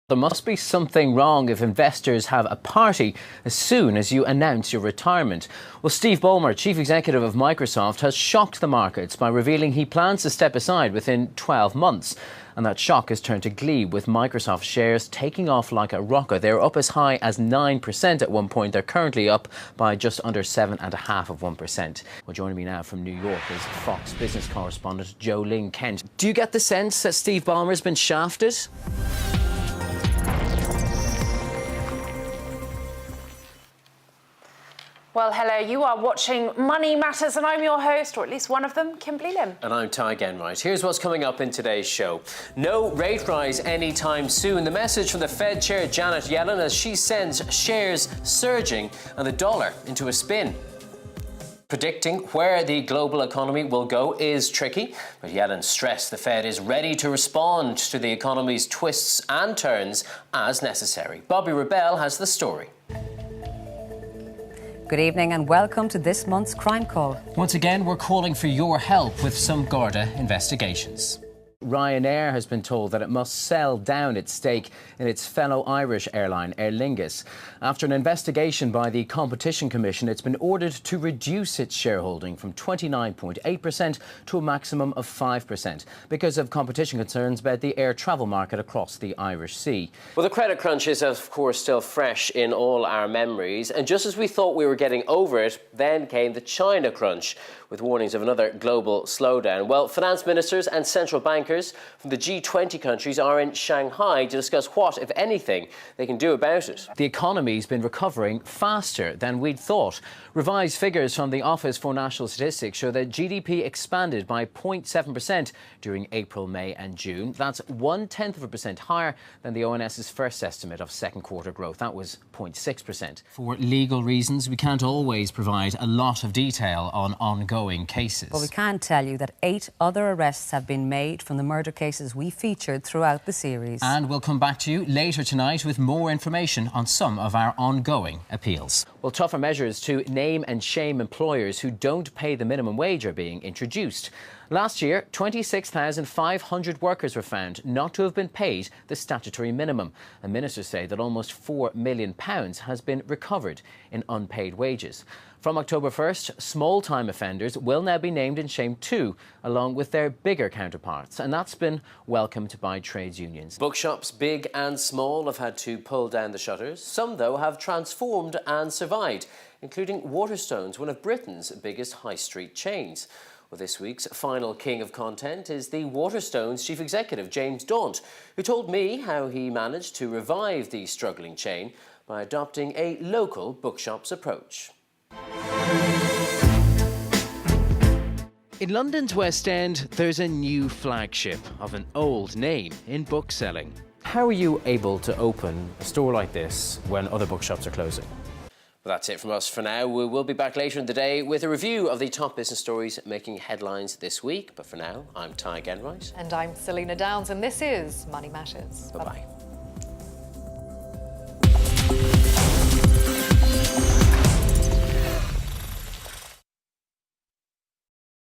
There must be something wrong if investors have a party as soon as you announce your retirement. Well, Steve Ballmer, chief executive of Microsoft, has shocked the markets by revealing he plans to step aside within 12 months. And that shock has turned to glee, with Microsoft shares taking off like a rocket. They were up as high as 9% at one point. They're currently up by just under 7.5%. Well, joining me now from New York is Fox business correspondent Jo Ling Kent. Do you get the sense that Steve Ballmer's been shafted? Well, hello, you are watching Money Matters and I'm your host, or at least one of them, Kimberly Lim. And I'm Tadhg Enright. Here's what's coming up in today's show. No rate rise anytime soon. The message from the Fed Chair Janet Yellen as she sends shares surging and the dollar into a spin. Predicting where the global economy will go is tricky, but Yellen stressed the Fed is ready to respond to the economy's twists and turns as necessary. Bobby Rebell has the story. Good evening and welcome to this month's Crime Call. Once again, we're calling for your help with some Garda investigations. Ryanair has been told that it must sell down its stake in its fellow Irish airline, Aer Lingus. After an investigation by the Competition Commission, it's been ordered to reduce its shareholding from 29.8% to a maximum of 5% because of competition concerns about the air travel market across the Irish Sea. Well, the credit crunch is, of course, still fresh in all our memories. And just as we thought we were getting over it, then came the China crunch, with warnings of another global slowdown. Well, finance ministers and central bankers from the G20 countries are in Shanghai to discuss what, if anything, they can do about it. The economy's been recovering faster than we'd thought. Revised figures from the Office for National Statistics show that GDP expanded by 0.7% during April, May and June. That's 0.1% higher than the ONS's first estimate of second quarter growth. That was 0.6%. For legal reasons, we can't always provide a lot of detail on ongoing cases. But we can tell you that 8 other arrests have been made from the murder cases we featured throughout the series. And we'll come back to you later tonight with more information on some of our ongoing appeals. Well, tougher measures to name and shame employers who don't pay the minimum wage are being introduced. Last year, 26,500 workers were found not to have been paid the statutory minimum. And ministers say that almost £4 million has been recovered in unpaid wages. From October 1st, small-time offenders will now be named and shamed too, along with their bigger counterparts. And that's been welcomed by trades unions. Bookshops, big and small, have had to pull down the shutters. Some, though, have transformed and survived, including Waterstones, one of Britain's biggest high street chains. Well, this week's final king of content is the Waterstones chief executive, James Daunt, who told me how he managed to revive the struggling chain by adopting a local bookshops approach. In London's West End, there's a new flagship of an old name in bookselling. How are you able to open a store like this when other bookshops are closing? Well, that's it from us for now. We will be back later in the day with a review of the top business stories making headlines this week. But for now, I'm Tadhg Enright. And I'm Selena Downs, and this is Money Matters. Bye-bye.